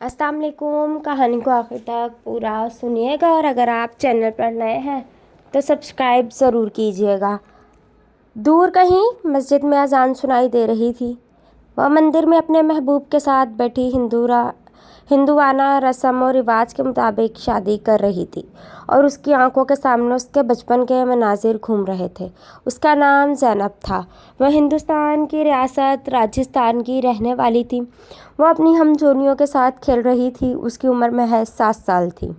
अस्सलाम वालेकुम। कहानी को आखिर तक पूरा सुनिएगा और अगर आप चैनल पर नए हैं तो सब्सक्राइब ज़रूर कीजिएगा। दूर कहीं मस्जिद में अजान सुनाई दे रही थी। वह मंदिर में अपने महबूब के साथ बैठी हिंदुआना रस्म और रिवाज के मुताबिक शादी कर रही थी और उसकी आंखों के सामने उसके बचपन के मनाजिर घूम रहे थे। उसका नाम ज़ैनब था। वह हिंदुस्तान की रियासत राजस्थान की रहने वाली थी। वह अपनी हमजोलियों के साथ खेल रही थी। उसकी उम्र महज 7 साल थी।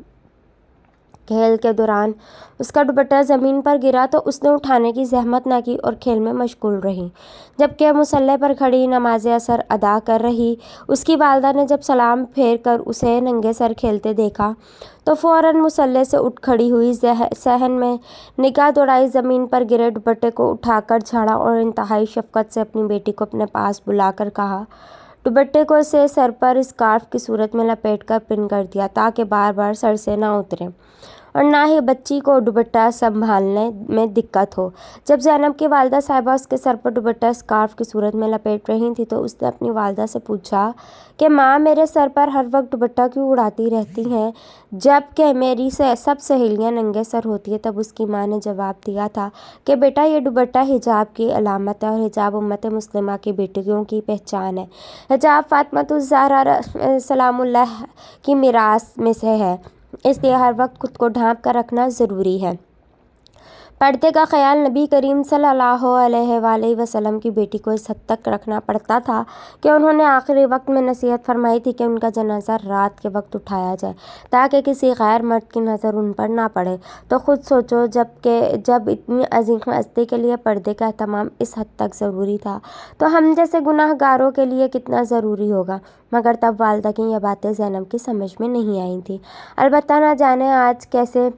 खेल के दौरान उसका दुपट्टा ज़मीन पर गिरा तो उसने उठाने की जहमत न की और खेल में मशगूल रही। जबकि मुसल्ले पर खड़ी नमाज असर अदा कर रही उसकी वालिदा ने जब सलाम फेर कर उसे नंगे सर खेलते देखा तो फ़ौरन मुसल्ले से उठ खड़ी हुई, सहन में निगाह दौड़ाई, ज़मीन पर गिरे दुपट्टे को उठाकर झाड़ा और इंतहाई शफ़क़त से अपनी बेटी को अपने पास बुलाकर कहा। दुपट्टे को से सर पर स्कार्फ की सूरत में लपेटकर पिन कर दिया ताकि बार बार सर से ना उतरे और ना ही बच्ची को दुपट्टा संभालने में दिक्कत हो। जब ज़ैनब की वालिदा साहिबा उसके सर पर दुपट्टा स्कार्फ की सूरत में लपेट रही थी तो उसने अपनी वालिदा से पूछा कि माँ, मेरे सर पर हर वक्त दुपट्टा क्यों उड़ाती रहती हैं जबकि मेरी सब सहेलियाँ नंगे सर होती है। तब उसकी माँ ने जवाब दिया था कि बेटा, ये दुपट्टा हिजाब की अलामत है और हिजाब उम्मत मुस्लिमा की बेटियों की पहचान है। हिजाब फातिमातुज़ ज़हरा सलामुल्लाह की मीरास में से है, इसलिए हर वक्त खुद को ढांप कर रखना ज़रूरी है। पर्दे का ख्याल नबी करीम सल्लल्लाहु अलैहि वसल्लम की बेटी को इस हद तक रखना पड़ता था कि उन्होंने आखिरी वक्त में नसीहत फरमाई थी कि उनका जनाजा रात के वक्त उठाया जाए ताकि किसी गैर मर्द की नज़र उन पर ना पड़े। तो ख़ुद सोचो, जब इतनी अजीम हस्ती के लिए पर्दे का एहतमाम इस हद तक ज़रूरी था तो हम जैसे गुनाहगारों के लिए कितना ज़रूरी होगा। मगर तब वालिदा की ये बातें ज़ैनब की समझ में नहीं आई थी। अलबत्ता ना जाने आज कैसे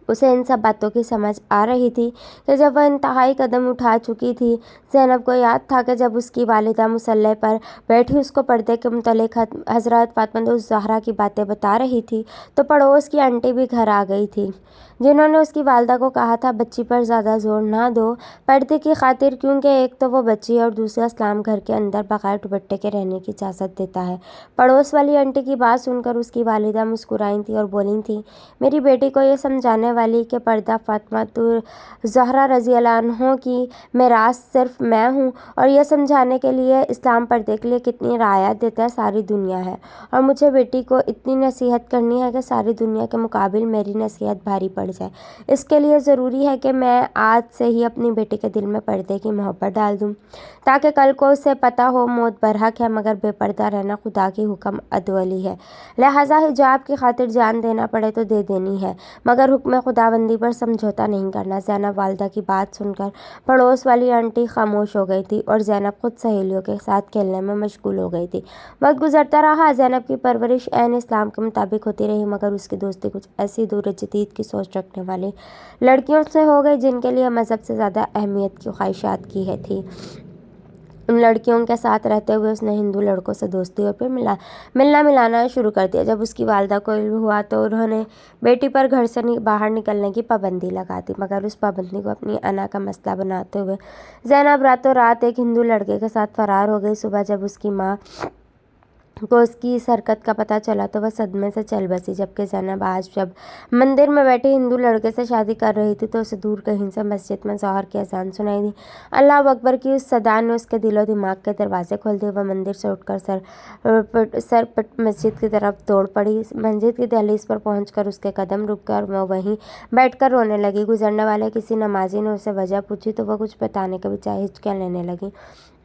उसे इन सब बातों की समझ आ रही थी कि जब वह इंतहाई कदम उठा चुकी थी। ज़ैनब को याद था कि जब उसकी वालिदा मुसल्ले पर बैठी उसको पर्दे के मुतल्लिक़ हज़रत फातिमातुज़ ज़हरा की बातें बता रही थी तो पड़ोस की आंटी भी घर आ गई थी, जिन्होंने उसकी वालिदा को कहा था बच्ची पर ज़्यादा ज़ोर ना दो पर्दे की खातिर, क्योंकि एक तो वो बच्ची और दूसरा इस्लाम घर के अंदर बग़ैर दुपट्टे के रहने की इजाज़त देता है। पड़ोस वाली आंटी की बात सुनकर उसकी वालिदा मुस्कुराई थी और बोली थी, मेरी बेटी को ये समझाने वाली कि पर्दा फातिमातुज़ ज़हरा रज़ी अल्लाह अन्हा की मीरास सिर्फ मैं हूँ और यह समझाने के लिए इस्लाम पर्दे के लिए कितनी रायत देता है सारी दुनिया है और मुझे बेटी को इतनी नसीहत करनी है कि सारी दुनिया के मुकाबिल मेरी नसीहत भारी पड़ जाए। इसके लिए ज़रूरी है कि मैं आज से ही अपनी बेटी के दिल में पर्दे की मोहब्बत डाल दूँ ताकि कल को उसे पता हो मौत बरहक है मगर बेपर्दा रहना खुदा की हुक्म अदवली है। लिहाजा हिजाब की खातिर जान देना पड़े तो दे देनी है मगर हुक्म खुदाबंदी पर समझौता नहीं करना। ज़ैनब वालिदा की बात सुनकर पड़ोस वाली आंटी खामोश हो गई थी और ज़ैनब खुद सहेलियों के साथ खेलने में मशगूल हो गई थी। वक्त गुजरता रहा। ज़ैनब की परवरिश ऐन इस्लाम के मुताबिक होती रही मगर उसकी दोस्ती कुछ ऐसी दूर जदीद की सोच रखने वाली लड़कियों से हो गई जिनके लिए मज़हब से ज़्यादा अहमियत की ख्वाहिशात की है थी। उन लड़कियों के साथ रहते हुए उसने हिंदू लड़कों से दोस्ती और फिर मिलना मिलाना शुरू कर दिया। जब उसकी वालिदा को इल्म हुआ तो उन्होंने बेटी पर घर से बाहर निकलने की पाबंदी लगा दी मगर उस पाबंदी को अपनी अना का मसला बनाते हुए ज़ैनब रातों रात एक हिंदू लड़के के साथ फ़रार हो गई। सुबह जब उसकी माँ को उसकी इस हरकत का पता चला तो वह सदमे से चल बसी। जबकि ज़ैनब आज जब मंदिर में बैठे हिंदू लड़के से शादी कर रही थी तो उसे दूर कहीं से मस्जिद में ज़ोहर की अजान सुनाई दी। अल्लाह अकबर की उस सदा ने उसके दिलो दिमाग के दरवाजे खोल दिए। वह मंदिर से उठकर सर मस्जिद की तरफ दौड़ पड़ी। मस्जिद की दहलीज पर पहुंचकर उसके कदम रुक गए और वह वहीं बैठकर रोने लगी। गुजरने वाले किसी नमाजी ने उसे वजह पूछी तो वह कुछ बताने के बजाय हिचकियाँ लेने लगी।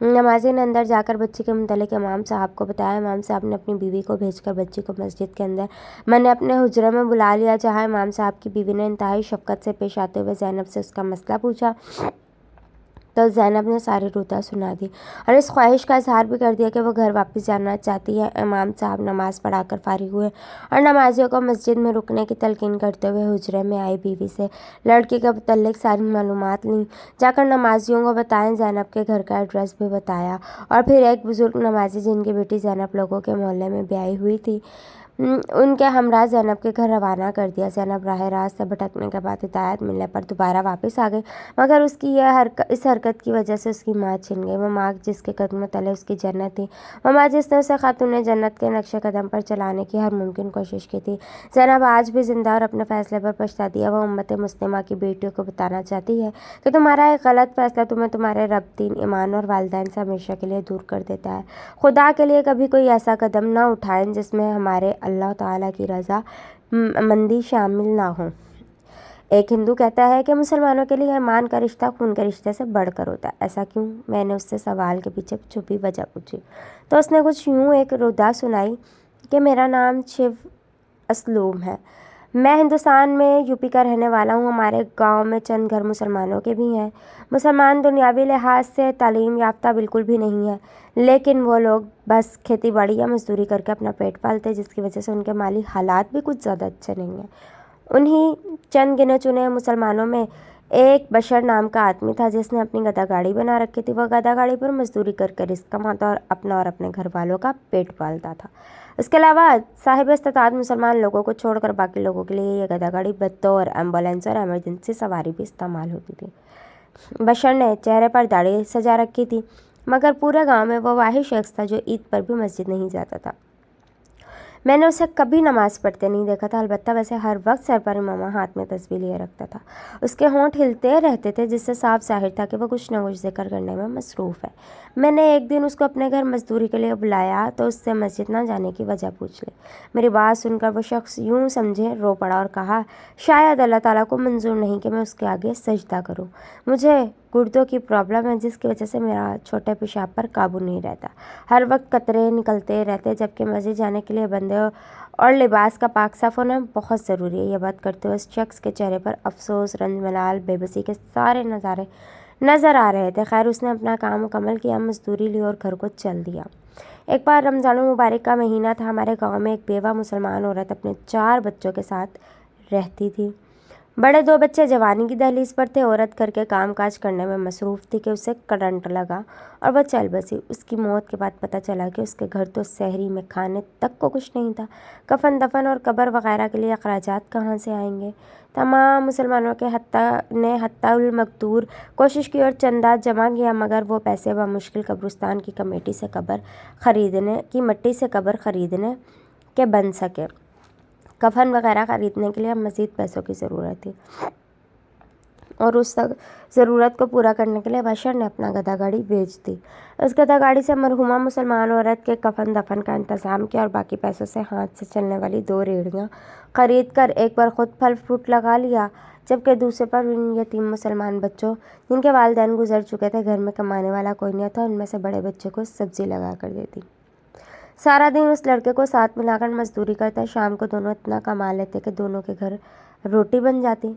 नमाजी ने अंदर जाकर बच्ची के मुतल्लिक़ इमाम साहब को बताया। इमाम साहब ने अपनी बीवी को भेजकर बच्ची को मस्जिद के अंदर मैंने अपने हुजरे में बुला लिया, जहाँ इमाम साहब की बीवी ने इंतहाई शफ़क़त से पेश आते हुए ज़ैनब से उसका मसला पूछा तो ज़ैनब ने सारी रुता सुना दी और इस ख्वाहिश का इजहार भी कर दिया कि वो घर वापस जाना चाहती है। इमाम साहब नमाज़ पढ़ाकर फारिग हुए और नमाजियों को मस्जिद में रुकने की तलकीन करते हुए हुजरे में आई बीवी से लड़की के मुतल्लिक़ सारी मालूमात लीं। जाकर नमाजियों को बताएं, ज़ैनब के घर का एड्रेस भी बताया और फिर एक बुज़ुर्ग नमाजी जिनकी बेटी ज़ैनब लोगों के मोहल्ले में ब्याही हुई थी उनके हमरा ज़ैनब के घर रवाना कर दिया। ज़ैनब राह रास्त से भटकने के बाद हिदायत मिलने पर दोबारा वापस आ गई मगर उसकी इस हरकत حرکت کی وجہ سے اس کی ماں چھن گئی، وہ ماں جس کے قدموں تلے اس کی جنت تھی، وہ ماں جس نے اسے خاتون جنت کے نقش قدم پر چلانے کی ہر ممکن کوشش کی تھی۔ زینب آج بھی زندہ اور اپنے فیصلے پر پچھتاتی ہے۔ وہ امت مسلمہ کی بیٹیوں کو بتانا چاہتی ہے کہ تمہارا ایک غلط فیصلہ تمہیں تمہارے رب، دین، ایمان اور والدین سے ہمیشہ کے لیے دور کر دیتا ہے۔ خدا کے لیے کبھی کوئی ایسا قدم نہ اٹھائیں جس میں ہمارے اللہ تعالیٰ کی رضا مندی شامل نہ ہو۔ ایک ہندو کہتا ہے کہ مسلمانوں کے لیے ایمان کا رشتہ خون کے رشتے سے بڑھ کر ہوتا ہے۔ ایسا کیوں؟ میں نے اس سے سوال کے پیچھے چھپی وجہ پوچھی تو اس نے کچھ یوں ایک ردا سنائی کہ میرا نام شیو اسلوم ہے، میں ہندوستان میں یوپی کا رہنے والا ہوں۔ ہمارے گاؤں میں چند گھر مسلمانوں کے بھی ہیں۔ مسلمان دنیاوی لحاظ سے تعلیم یافتہ بالکل بھی نہیں ہیں، لیکن وہ لوگ بس کھیتی باڑی یا مزدوری کر کے اپنا پیٹ پالتے، جس کی وجہ سے ان کے مالی حالات بھی کچھ زیادہ اچھے نہیں ہیں۔ انہی چند گنے چنے مسلمانوں میں ایک بشر نام کا آدمی تھا جس نے اپنی گدا گاڑی بنا رکھی تھی۔ وہ گدا گاڑی پر مزدوری کر کے رزق کماتا اور اپنا اور اپنے گھر والوں کا پیٹ پالتا تھا۔ اس کے علاوہ صاحب استطاعت مسلمان لوگوں کو چھوڑ کر باقی لوگوں کے لیے یہ گدا گاڑی بطور ایمبولینس اور ایمرجنسی سواری بھی استعمال ہوتی تھی۔ بشر نے چہرے پر داڑھی سجا رکھی تھی، مگر پورے گاؤں میں وہ واحد شخص تھا جو عید پر بھی مسجد نہیں جاتا تھا۔ میں نے اسے کبھی نماز پڑھتے نہیں دیکھا تھا، البتہ ویسے ہر وقت سر پر امامہ ہاتھ میں تسبیح لیے رکھتا تھا۔ اس کے ہونٹ ہلتے رہتے تھے، جس سے صاف ظاہر تھا کہ وہ کچھ نہ کچھ ذکر کرنے میں مصروف ہے۔ میں نے ایک دن اس کو اپنے گھر مزدوری کے لیے بلایا تو اس سے مسجد نہ جانے کی وجہ پوچھ لی۔ میری بات سن کر وہ شخص یوں سمجھے رو پڑا اور کہا، شاید اللہ تعالیٰ کو منظور نہیں کہ میں اس کے آگے سجدہ کروں۔ مجھے گردوں کی پرابلم ہے، جس کی وجہ سے میرا چھوٹے پیشاب پر قابو نہیں رہتا، ہر وقت قطرے نکلتے رہتے، جبکہ مسجد جانے کے لیے بندے اور لباس کا پاک صاف ہونا بہت ضروری ہے۔ یہ بات کرتے ہوئے اس شخص کے چہرے پر افسوس، رنج، ملال، بے بسی کے سارے نظارے نظر آ رہے تھے۔ خیر، اس نے اپنا کام مکمل کیا، مزدوری لی اور گھر کو چل دیا۔ ایک بار رمضان المبارک کا مہینہ تھا۔ ہمارے گاؤں میں ایک بیوہ مسلمان عورت اپنے 4 بچوں کے ساتھ رہتی تھی۔ بڑے 2 بچے جوانی کی دہلیز پر تھے۔ عورت گھر کے کام کاج کرنے میں مصروف تھی کہ اسے کرنٹ لگا اور وہ چل بسی۔ اس کی موت کے بعد پتہ چلا کہ اس کے گھر تو سحری میں کھانے تک کو کچھ نہیں تھا۔ کفن دفن اور قبر وغیرہ کے لیے اخراجات کہاں سے آئیں گے؟ تمام مسلمانوں کے نے حتی المقدور کوشش کی اور چندہ جمع کیا، مگر وہ پیسے بمشکل قبرستان کی مٹی سے قبر خریدنے کے بن سکے۔ کفن وغیرہ خریدنے کے لیے اب مزید پیسوں کی ضرورت تھی اور اس ضرورت کو پورا کرنے کے لیے بشر نے اپنا گدا گاڑی بیچ دی۔ اس گدا گاڑی سے مرحومہ مسلمان عورت کے کفن دفن کا انتظام کیا اور باقی پیسوں سے ہاتھ سے چلنے والی 2 ریڑھیاں خرید کر ایک پر خود پھل فروٹ لگا لیا، جبکہ دوسرے پر ان یتیم مسلمان بچوں جن کے والدین گزر چکے تھے، گھر میں کمانے والا کوئی نہیں تھا، ان میں سے بڑے بچے کو سبزی لگا کر دیتی۔ سارا دن اس لڑکے کو ساتھ ملا کر مزدوری کرتا، شام کو دونوں اتنا کما لیتے کہ دونوں کے گھر روٹی بن جاتی۔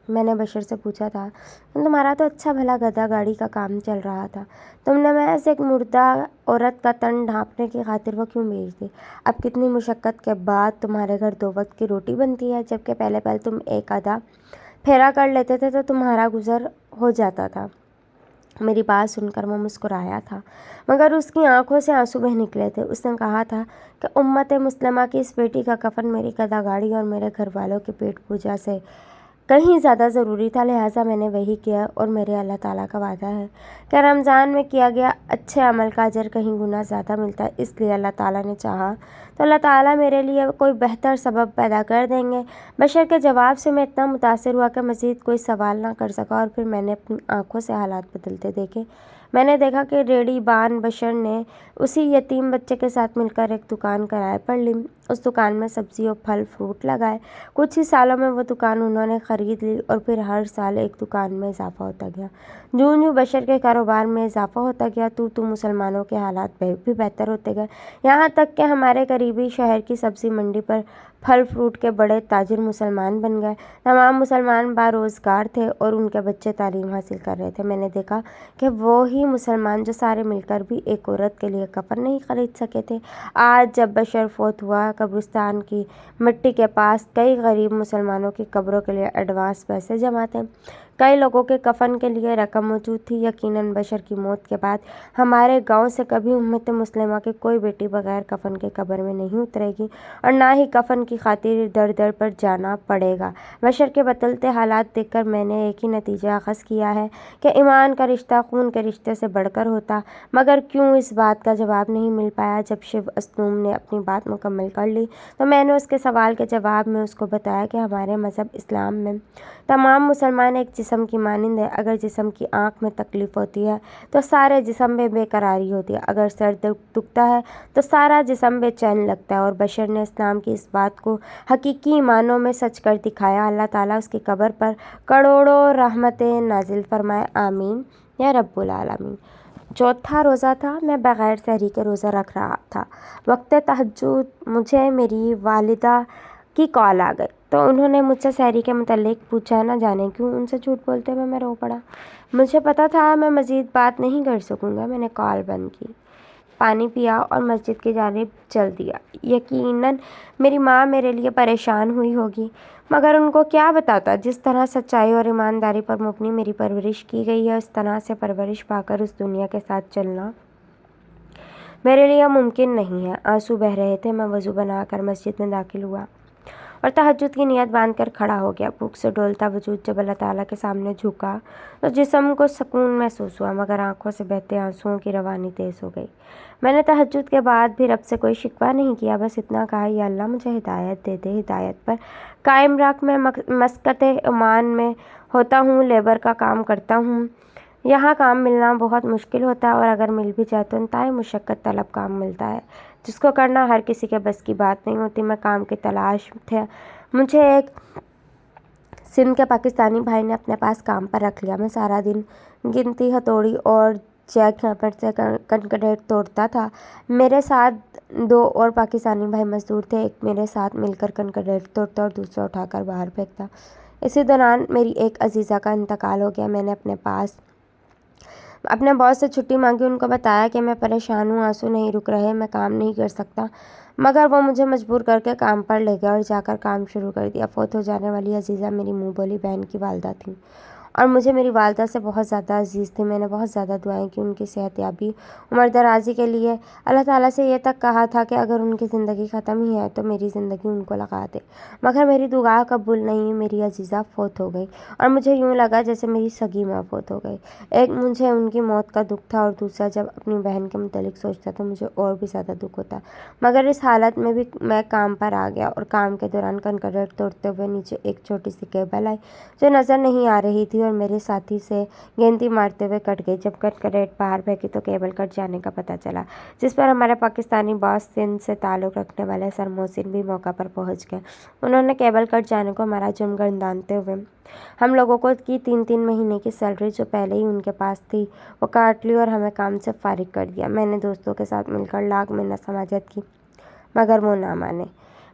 میں نے بشر سے پوچھا تھا، تمہارا تو اچھا بھلا گدا گاڑی کا کام چل رہا تھا، تم نے محض ایک مردہ عورت کا تن ڈھانپنے کی خاطر وہ کیوں بیچ دی؟ اب کتنی مشقت کے بعد تمہارے گھر 2 وقت کی روٹی بنتی ہے، جبکہ پہلے تم ایک آدھا پھیرا کر لیتے تھے تو تمہارا گزر ہو جاتا تھا۔ میری بات سن کر وہ مسکرایا تھا، مگر اس کی آنکھوں سے آنسو بہہ نکلے تھے۔ اس نے کہا تھا کہ امت مسلمہ کی اس بیٹی کا کفن میری گدا گاڑی اور میرے گھر والوں کی پیٹ پوجا سے کہیں زیادہ ضروری تھا، لہٰذا میں نے وہی کیا، اور میرے اللہ تعالیٰ کا وعدہ ہے کہ رمضان میں کیا گیا اچھے عمل کا اجر کہیں گنا زیادہ ملتا ہے، اس لیے اللہ تعالیٰ نے چاہا تو اللہ تعالیٰ میرے لیے کوئی بہتر سبب پیدا کر دیں گے۔ بشر کے جواب سے میں اتنا متاثر ہوا کہ مزید کوئی سوال نہ کر سکا، اور پھر میں نے اپنی آنکھوں سے حالات بدلتے دیکھے۔ میں نے دیکھا کہ ریڑھی بان بشر نے اسی یتیم بچے کے ساتھ مل کر ایک دکان کرائے پر لی، اس دکان میں سبزی اور پھل فروٹ لگائے۔ کچھ ہی سالوں میں وہ دکان انہوں نے خرید لی اور پھر ہر سال ایک دکان میں اضافہ ہوتا گیا۔ جوں بشر کے کاروبار میں اضافہ ہوتا گیا تو مسلمانوں کے حالات بھی بہتر ہوتے گئے، یہاں تک کہ ہمارے قریبی شہر کی سبزی منڈی پر پھل فروٹ کے بڑے تاجر مسلمان بن گئے۔ تمام مسلمان باروزگار تھے اور ان کے بچے تعلیم حاصل کر رہے تھے۔ میں نے دیکھا کہ وہی مسلمان جو سارے مل کر بھی ایک عورت کے لیے کفن نہیں خرید سکے تھے، آج جب بشر فوت ہوا، قبرستان کی مٹی کے پاس کئی غریب مسلمانوں کی قبروں کے لیے ایڈوانس پیسے جمع تھے۔ कई लोगों के कफन के लिए रकम मौजूद थी। यकीनन बशर की मौत के बाद हमारे गांव से कभी उम्मत मुस्लिमा की कोई बेटी बगैर कफन के कब्र में नहीं उतरेगी और ना ही कफन की खातिर दर दर पर जाना पड़ेगा। बशर के बदलते हालात देखकर मैंने एक ही नतीजा अखज़ किया है कि ईमान का रिश्ता खून के रिश्ते से बढ़कर होता। मगर क्यों इस बात का जवाब नहीं मिल पाया। जब शिव अस्लूम ने अपनी बात मुकम्मल कर ली तो मैंने उसके सवाल के जवाब में उसको बताया कि हमारे मज़हब इस्लाम में तमाम मुसलमान एक जिस्म की मानिंद है। अगर जिस्म की आँख में तकलीफ़ होती है तो सारे जिस्म में बेकरारी होती है। अगर सर दुखता है तो सारा जिस्म बेचैन लगता है। और बशर ने इस्लाम की इस बात को हकीकी मानों में सच कर दिखाया। अल्लाह ताला उसकी कब्र पर करोड़ों रहमतें नाजिल फरमाए, आमीन या रब्बुल आलमीन। चौथा रोज़ा था। मैं बग़ैर सहरी के रोज़ा रख रहा था। वक्त तहज्जुद मुझे मेरी वालिदा की कॉल आ गई तो उन्होंने मुझसे सहरी के मुतल्लिक पूछा। न जाने क्यों उनसे झूठ बोलते हुए मैं रो पड़ा। मुझे पता था मैं मज़ीद बात नहीं कर सकूँगा। मैंने कॉल बंद की, पानी पिया और मस्जिद की जानिब चल दिया। यकीनन मेरी माँ मेरे लिए परेशान हुई होगी, मगर उनको क्या बताता। जिस तरह सच्चाई और ईमानदारी पर मुबनी मेरी परवरिश की गई है, उस तरह से परवरिश पाकर उस दुनिया के साथ चलना मेरे लिए मुमकिन नहीं है। आंसू बह रहे थे। मैं वज़ू बनाकर मस्जिद में दाखिल हुआ और तहज्जुद की नियत बांधकर खड़ा हो गया। भूख से डोलता वजूद जब अल्लाह ताला के सामने झुका तो जिस्म को सुकून महसूस हुआ, मगर आंखों से बहते आंसुओं की रवानी तेज़ हो गई। मैंने तहज्जुद के बाद भी रब से कोई शिकवा नहीं किया, बस इतना कहा, या अल्लाह मुझे हिदायत दे दे, हिदायत पर कायम रख। मैं मस्कत ओमान में होता हूँ, लेबर का काम करता हूँ। यहाँ काम मिलना बहुत मुश्किल होता है और अगर मिल भी जाए तो इंतहाई मुशक्क़त तलब काम मिलता है, जिसको करना हर किसी के बस की बात नहीं होती। मैं काम की तलाश थे। मुझे एक सिंध के पाकिस्तानी भाई ने अपने पास काम पर रख लिया। मैं सारा दिन गिनती, हथौड़ी और जैक हैमर से कंक्रीट तोड़ता था। मेरे साथ 2 और पाकिस्तानी भाई मजदूर थे। एक मेरे साथ मिलकर कंक्रीट तोड़ता और दूसरा उठाकर बाहर फेंकता। इसी दौरान मेरी एक अजीज़ा का इंतकाल हो गया। मैंने अपने बॉस से छुट्टी मांगी। उनको बताया कि मैं परेशान हूँ, आंसू नहीं रुक रहे, मैं काम नहीं कर सकता, मगर वो मुझे मजबूर करके काम पर ले गया और जाकर काम शुरू कर दिया। फ़ौत हो जाने वाली अजीज़ा मेरी मुँह बोली बहन की वालदा थी और मुझे मेरी वालदा से बहुत ज़्यादा अजीज़ थी। मैंने बहुत ज़्यादा दुआएं की उनकी सेहतयाबी, उम्र दराज़ी के लिए। अल्लाह ताला से ये तक कहा था कि अगर उनकी ज़िंदगी ख़त्म ही है तो मेरी ज़िंदगी उनको लगा दे, मगर मेरी दुआ कबूल नहीं। मेरी अजीज़ा फ़ौत हो गई और मुझे यूँ लगा जैसे मेरी सगी माँ फ़ौत हो गई। एक मुझे उनकी मौत का दुख था और दूसरा जब अपनी बहन के मुतालिक सोचता तो मुझे और भी ज़्यादा दुख होता। मगर इस हालत में भी मैं काम पर आ गया और काम के दौरान कंक्रीट तोड़ते हुए नीचे एक छोटी सी केबल आई जो नज़र नहीं आ रही थी और मेरे साथी से गेंदी मारते हुए कट गई। जब कंक्रीट बाहर फेंकी तो केबल कट जाने का पता चला, जिस पर हमारे पाकिस्तानी बॉस सिंध से ताल्लुक़ रखने वाले सर मोहसिन भी मौका पर पहुंच गए। उन्होंने केबल कट जाने को हमारा जुर्म गर्दानते हुए हम लोगों को की 3-3 महीने की सैलरी जो पहले ही उनके पास थी वो काट ली और हमें काम से फारिग कर दिया। मैंने दोस्तों के साथ मिलकर लाख मिन्नत समाजत की, मगर वो ना माने।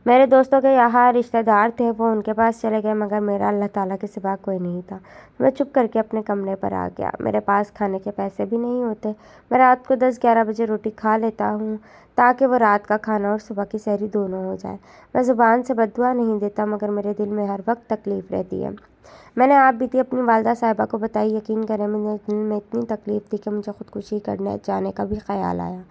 मेरे दोस्तों के यहाँ रिश्तेदार थे, वो उनके पास चले गए, मगर मेरा अल्लाह ताला के सिवा कोई नहीं था। मैं चुप करके अपने कमरे पर आ गया। मेरे पास खाने के पैसे भी नहीं होते। मैं रात को 10-11 बजे रोटी खा लेता हूँ ताकि वो रात का खाना और सुबह की सहरी दोनों हो जाए। मैं ज़ुबान से बद्दुआ नहीं देता, मगर मेरे दिल में हर वक्त तकलीफ़ रहती है। मैंने आप बीती अपनी वालदा साहिबा को बताई। यकीन करें मेरे दिल में इतनी तकलीफ़ थी कि मुझे ख़ुदकुशी करने जाने का भी ख़याल आया।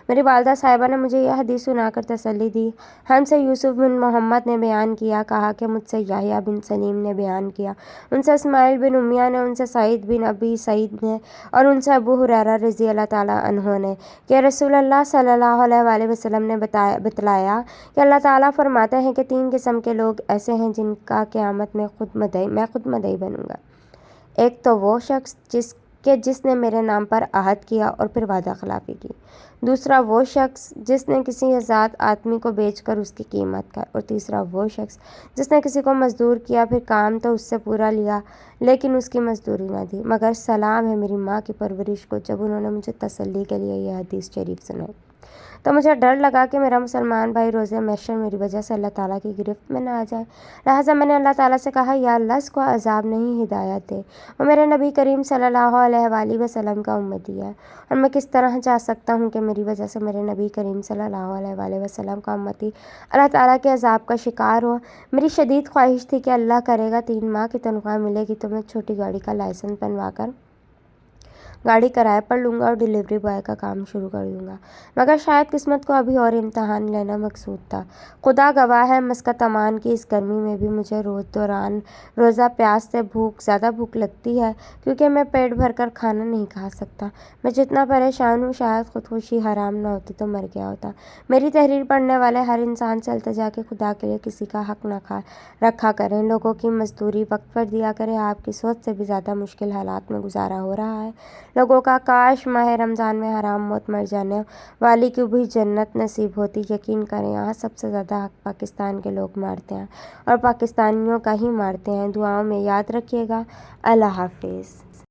मेरी वालदा साहिबा ने मुझे यह हदीस सुनाकर तसल्ली दी। हमसे यूसुफ बिन मोहम्मद ने बयान किया, कहा कि मुझसे याह्या बिन सलीम ने बयान किया, उनसे इस्माइल बिन उमिया ने, उनसे सईद बिन अबी सईद ने और उनसे अबू हुरैरा रज़ी अल्लाह ताला अन्हु ने कि रसूलुल्लाह सल्लल्लाहु अलैहि वसल्लम ने बतलाया कि अल्लाह ताला फरमाते हैं कि 3 किस्म के लोग ऐसे हैं जिनका क़यामत में मैं खुद मदई बनूँगा। एक तो वो शख्स जिसने मेरे नाम पर आहद किया और फिर वादा खिलाफ़ी की। दूसरा वो शख्स जिसने किसी आज़ाद आदमी को बेचकर उसकी कीमत खाई। और तीसरा वो शख्स जिसने किसी को मजदूर किया, फिर काम तो उससे पूरा लिया लेकिन उसकी मजदूरी ना दी। मगर सलाम है मेरी माँ की परवरिश को, जब उन्होंने मुझे तसल्ली के लिए यह हदीस शरीफ सुनाई تو مجھے ڈر لگا کہ میرا مسلمان بھائی روز محشر میری وجہ سے اللہ تعالیٰ کی گرفت میں نہ آ جائے۔ لہٰذا میں نے اللہ تعالیٰ سے کہا یا اللہ اس کو عذاب نہیں ہدایت دے، وہ میرے نبی کریم صلی اللہ علیہ وآلہ وسلم کا امتی ہے، اور میں کس طرح چاہ سکتا ہوں کہ میری وجہ سے میرے نبی کریم صلی اللہ علیہ وآلہ وسلم کا امتی اللہ تعالیٰ کے عذاب کا شکار ہو۔ میری شدید خواہش تھی کہ اللہ کرے گا 3 ماہ کی تنخواہ ملے گی تو میں چھوٹی گاڑی کا لائسنس بنوا کر گاڑی کرائے پر لوں گا اور ڈیلیوری بوائے کا کام شروع کر دوں گا، مگر شاید قسمت کو ابھی اور امتحان لینا مقصود تھا۔ خدا گواہ ہے مسقط امان کی اس گرمی میں بھی مجھے روزہ پیاس سے زیادہ بھوک لگتی ہے، کیونکہ میں پیٹ بھر کر کھانا نہیں کھا سکتا۔ میں جتنا پریشان ہوں، شاید خودکشی حرام نہ ہوتی تو مر گیا ہوتا۔ میری تحریر پڑھنے والے ہر انسان سے التجا کہ خدا کے لیے کسی کا حق نہ رکھا کریں، لوگوں کی مزدوری وقت پر دیا کریں، آپ کی سوچ سے بھی زیادہ مشکل حالات میں گزارا ہو رہا ہے لوگوں کا۔ کاش ماہ رمضان میں حرام موت مر جانے والی کو بھی جنت نصیب ہوتی۔ یقین کریں یہاں سب سے زیادہ حق پاکستان کے لوگ مارتے ہیں اور پاکستانیوں کا ہی مارتے ہیں۔ دعاؤں میں یاد رکھیے گا۔ اللہ حافظ۔